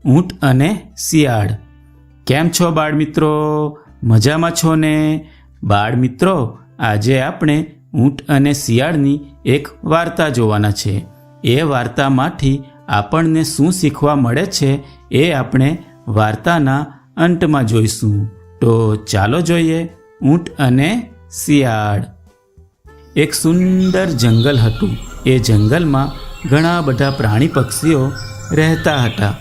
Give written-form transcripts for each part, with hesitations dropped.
ઊંટ અને શિયાળ. કેમ છો બાળ મિત્રો? મજામાં છો ને? બાળ મિત્રો, આજે આપણે ઊંટ અને શિયાળની એક વાર્તા જોવાના છે. એ વાર્તામાંથી આપણને શું શીખવા મળે છે એ આપણે વાર્તાના અંતમાં જોઈશું. તો ચાલો જોઈએ ઊંટ અને શિયાળ. એક સુંદર જંગલ હતું. એ જંગલમાં ઘણા બધા પ્રાણી પક્ષીઓ રહેતા હતા.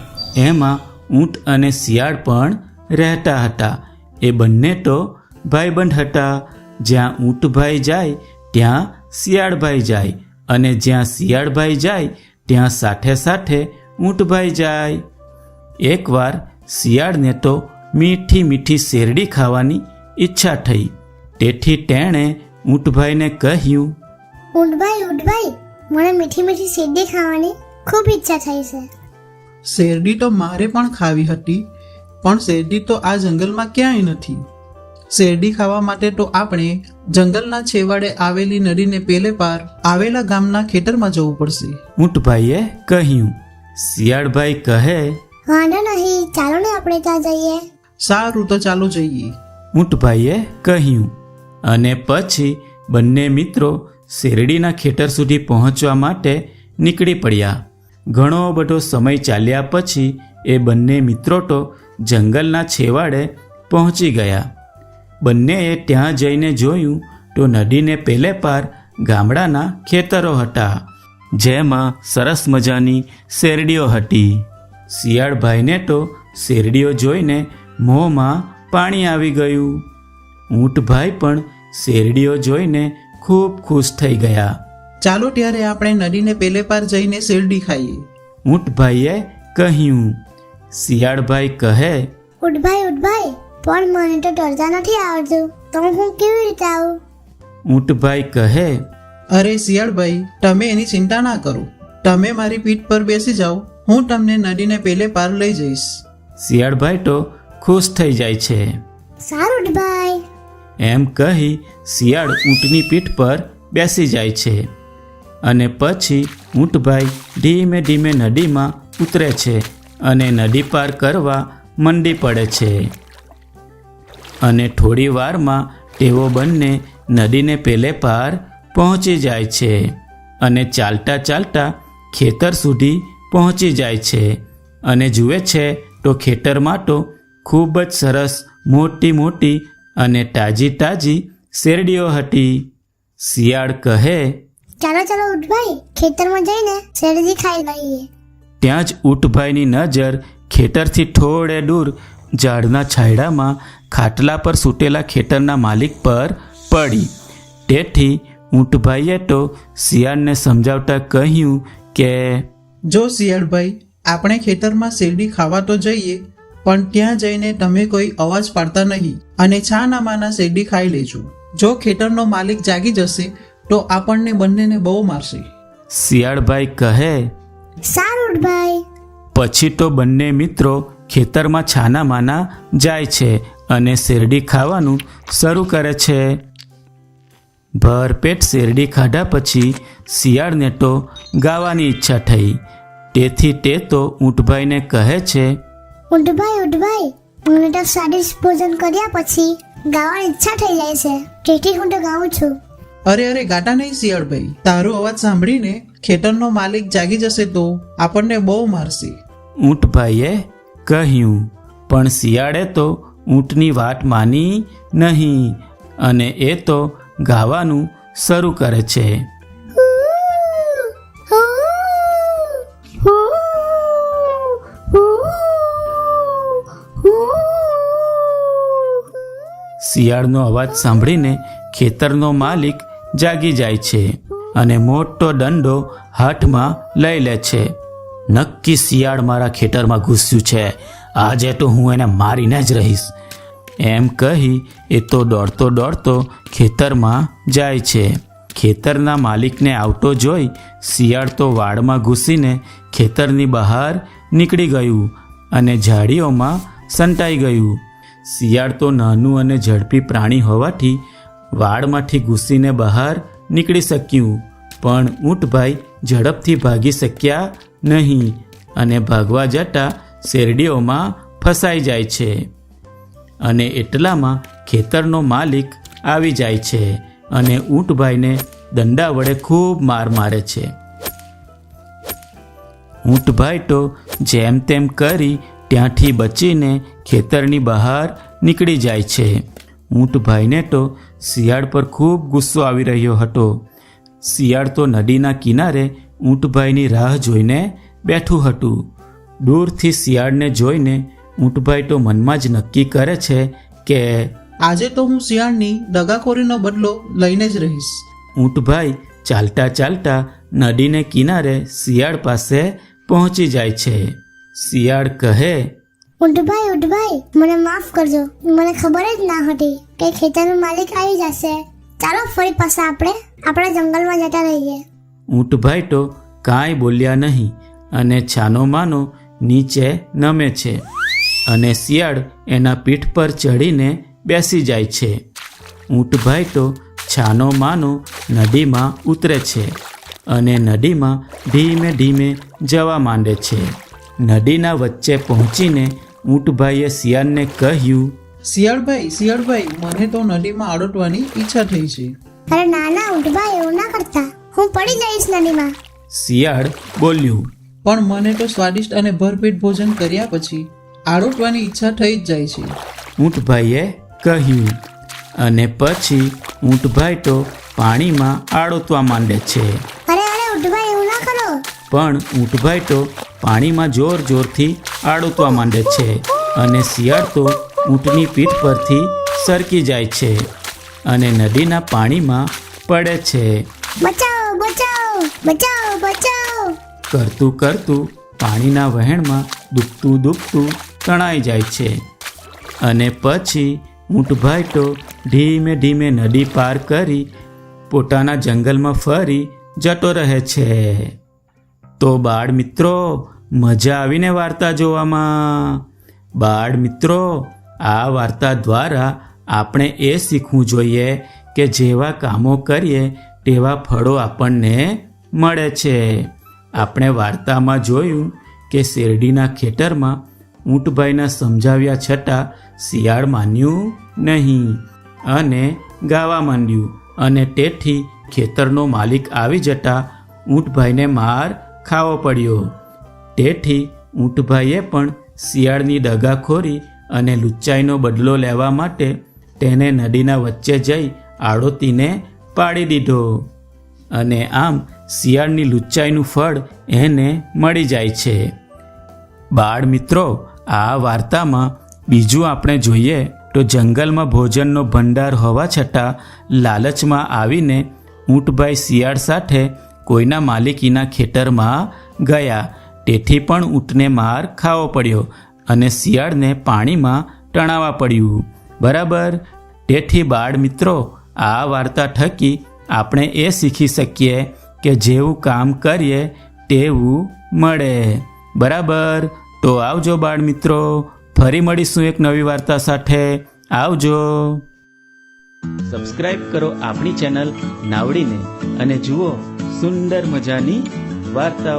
એમાં ઊંટ અને શિયાળ પણ રહેતા હતા. એ બંને તો ભાઈબંધ હતા. જ્યાં ઊંટભાઈ જાય ત્યાં શિયાળભાઈ જાય, અને જ્યાં શિયાળભાઈ જાય ત્યાં સાથે સાથે ઊંટભાઈ જાય. એકવાર શિયાળને તો મીઠી મીઠી શેરડી ખાવાની ઈચ્છા થઈ. તેથી તેણે ઊંટભાઈને કહ્યું, ઊંટભાઈ, મને મીઠી મીઠી શેરડી ખાવાની ખૂબ ઈચ્છા થઈ છે. શેરડી તો મારે પણ ખાવી હતી, પણ શેરડી તો આ જંગલમાં ક્યાંય નથી. શેરડી ખાવા માટે તો આપણે જંગલના છેવાડે આવેલી નદીને પેલે પાર આવેલા ગામના ખેતરમાં જવું પડશે. ઊંટભાઈએ કહ્યું. શિયાળભાઈ કહે, વાંધો નહીં, ચાલો ને આપણે ત્યાં જઈએ. સારું, તો ચાલો જઈએ. ઊંટભાઈએ કહ્યું. અને પછી બંને મિત્રો શેરડીના ખેતર સુધી પહોંચવા માટે નીકળી પડ્યા. ઘણો બધો સમય ચાલ્યા પછી એ બંને મિત્રો તો જંગલના છેવાડે પહોંચી ગયા. બંનેએ ત્યાં જઈને જોયું તો નદીને પેલે પાર ગામડાના ખેતરો હતા, જેમાં સરસ મજાની શેરડીઓ હતી. શિયાળભાઈને તો શેરડીઓ જોઈને મોંમાં પાણી આવી ગયું. ઊંટભાઈ પણ શેરડીઓ જોઈને ખૂબ ખુશ થઈ ગયા. ચાલો ત્યારે આપણે નદીને પેલે પાર જઈને શેરડી ખાઈએ. ઊંટભાઈએ કહ્યું. શિયાળભાઈ કહે, ઊંટભાઈ, પણ મને તો તરતા નથી આવડતું, તો હું કેવી રીતે આવું? ઊંટભાઈ કહે, અરે શિયાળભાઈ, તમે એની ચિંતા ના કરો. તમે મારી પીઠ પર બેસી જાઓ, હું તમને નદીને પેલે પાર લઈ જઈશ. શિયાળભાઈ તો ખુશ થઈ જાય છે. સારું ઊંટભાઈ. એમ કહી શિયાળ ઊંટની પીઠ પર બેસી જાય છે. અને પછી ઊંટભાઈ ધીમે ધીમે નદીમાં ઉતરે છે અને નદી પાર કરવા મંડી પડે છે. અને થોડી વારમાં તેઓ બંને નદીને પેલે પાર પહોંચી જાય છે અને ચાલતા ચાલતા ખેતર સુધી પહોંચી જાય છે. અને જુએ છે તો ખેતરમાં તો ખૂબ જ સરસ મોટી મોટી અને તાજી તાજી શેરડીઓ હતી. શિયાળ કહે, ચાલો ઊંટભાઈ, ખેતરમાં જઈને શેરડી ખાઈ લઈએ. ત્યાં જ ઊંટભાઈની નજર ખેતરથી થોડે દૂર ઝાડના છાંયડામાં ખાટલા પર સૂટેલા ખેતરના માલિક પર પડી. તેથી ઊંટભાઈએ તો શિયાળને સમજાવતા કહ્યું કે, જો શિયાળભાઈ, આપણે ખેતરમાં શેરડી ખાવા તો જઈએ, પણ ત્યાં જઈને તમે કોઈ અવાજ પાડતા નહીં અને છાના માના શેરડી ખાઈ લેજો. જો ખેતરનો માલિક જાગી જશે તો આપણને બંનેને બહુ મારશે. શિયાળભાઈ કહે, સારું ઊંટભાઈ. પછી તો બંને મિત્રો ખેતરમાં છાના માના જાય છે અને શેરડી ખાવાનું શરૂ કરે છે. ભરપેટ શેરડી ખાધા પછી શિયાળને તો ગાવાની ઈચ્છા થઈ. તેથી તે તો ઊંટભાઈને કહે છે, ઊંટભાઈ, મને તો સ્વાદિષ્ટ ભોજન કર્યા પછી ગાવાની ઈચ્છા થઈ જાય છે, તેથી હું તો ગાઉં છું. અરે ગાતા નહીં શિયાળભાઈ, તારો અવાજ સાંભળીને ખેતરનો માલિક જાગી જશે તો આપણને બહુ મારશે. ઊંટભાઈએ કહ્યું. પણ શિયાળે તો ઊંટની વાત માની નહીં અને એ તો ગાવાનું શરૂ કરે છે. શિયાળનો અવાજ સાંભળીને ખેતરનો માલિક જાગી જાય છે અને મોટો દંડો હાથમાં લઈ લે છે. નક્કી શિયાળ મારા ખેતરમાં ઘૂસ્યું છે, આજે તો હું એને મારીને જ રહીશ. એમ કહી એ તો દોડતો ખેતરમાં જાય છે. ખેતરના માલિકને આવતો જોઈ શિયાળ તો વાડમાં ઘૂસીને ખેતરની બહાર નીકળી ગયું અને ઝાડીઓમાં સંતાઈ ગયું. શિયાળ તો નાનું અને ઝડપી પ્રાણી હોવાથી વાડમાંથી ઘૂસીને બહાર નીકળી શક્યું, પણ ઊંટભાઈ ઝડપથી ભાગી શક્યા નહીં અને ભાગવા જતાં શેરડીઓમાં ફસાઈ જાય છે અને એટલામાં ખેતરનો માલિક આવી જાય છે અને ઊંટભાઈને દંડા વડે ખૂબ માર મારે છે. ઊંટભાઈ તો જેમ તેમ કરી ત્યાંથી બચીને ખેતરની બહાર નીકળી જાય છે. ઊંટભાઈને તો શિયાળ પર ખૂબ ગુસ્સો આવી રહ્યો હતો. શિયાળ તો નદીના કિનારે ઊંટભાઈની રાહ જોઈને બેઠું હતું. દૂરથી શિયાળને જોઈને ઊંટભાઈ તો મનમાં જ નક્કી કરે છે કે આજે તો હું શિયાળની દગાખોરીનો બદલો લઈને જ રહીશ. ઊંટભાઈ ચાલતા ચાલતા નદીને કિનારે શિયાળ પાસે પહોંચી જાય છે. શિયાળ કહે, ઉઠભાઈ મને માફ કરજો. મને ખબર જ ના હતી કે ખેતરનો માલિક આવી જશે. ચાલો ફરી પાછા આપણે આપણા જંગલમાં જતા રહીએ. ઊંટભાઈ તો કાંઈ બોલ્યા નહીં અને છાનો માનો નીચે નમે છે અને શિયાળ એના પીઠ પર ચડીને બેસી જાય છે. ઊંટભાઈ તો છાનો માનો નદીમાં ઉતરે છે અને નદીમાં ધીમે ધીમે જવા માંડે છે. નદીના વચ્ચે પહોંચીને ઊંટભાઈએ શિયાળને કહ્યું, શિયાળભાઈ મને તો નદીમાં આડોટવાની ઈચ્છા થઈ છે. અરે ના ઉઠભાઈ, એવું ના કરતા. હું પડી જઈશ નદીમાં. શિયાળ બોલ્યું, પણ મને તો સ્વાદિષ્ટ અને ભરપેટ ભોજન કર્યા પછી આડોટવાની ઈચ્છા થઈ જ જાય છે. ઊંટભાઈએ કહ્યું અને પછી ઊંટભાઈ તો પાણીમાં આડોતવા માંડે છે. અરે ઉઠભાઈ, એવું ના કરો. પણ ઊંટભાઈ તો પાણીમાં જોરથી આડોતવા માંડે છે અને શિયાળ તો ઊંટની પીઠ પરથી સરકી જાય છે અને નદીના પાણીમાં પડે છે. બચાવો. કરતું પાણીના વહેણમાં દુખતું તણાઈ જાય છે અને પછી ઊંટભાઈ તો ધીમે ધીમે નદી પાર કરી પોતાના જંગલમાં ફરી જતો રહે છે. તો બાળ મિત્રો, મજા આવીને વાર્તા જોવામાં? બાળ મિત્રો, આ વાર્તા દ્વારા આપણે એ શીખવું જોઈએ કે જેવા કામો કરીએ તેવા ફળો આપણને મળે છે. આપણે વાર્તામાં જોયું કે શેરડીના ખેતરમાં ઊંટભાઈના સમજાવ્યા છતાં શિયાળ માન્યું નહીં અને ગાવા માંડ્યું અને તેથી ખેતરનો માલિક આવી જતા ઊંટભાઈને માર ખાવો પડ્યો. તેથી ઊંટભાઈએ પણ શિયાળની દગાખોરી અને લુચ્ચાઈનો બદલો લેવા માટે તેને નદીના વચ્ચે જઈ આડોતીને પાડી દીધો અને આમ શિયાળની લુચ્ચાઈનું ફળ એને મળી જાય છે. બાળ મિત્રો, આ વાર્તામાં બીજું આપણે જોઈએ તો જંગલમાં ભોજનનો ભંડાર હોવા છતાં લાલચમાં આવીને ઊંટભાઈ શિયાળ સાથે કોઈના માલિકીના ખેતરમાં ગયા. તેથી પણ ઊંટને માર ખાવો પડ્યો અને શિયાળને પાણીમાં તણાવવા પડ્યું. બરાબર? તેથી બાળ મિત્રો, આ વાર્તા થકી આપણે એ શીખી શકીએ કે જેવું કામ કરીએ તેવું મળે. બરાબર? તો આવજો બાળ મિત્રો, ફરી મળીશું એક નવી વાર્તા સાથે. આવજો. સબસ્ક્રાઇબ કરો આપણી ચેનલ નાવડીને અને જુઓ સુંદર મજાની વાર્તાઓ.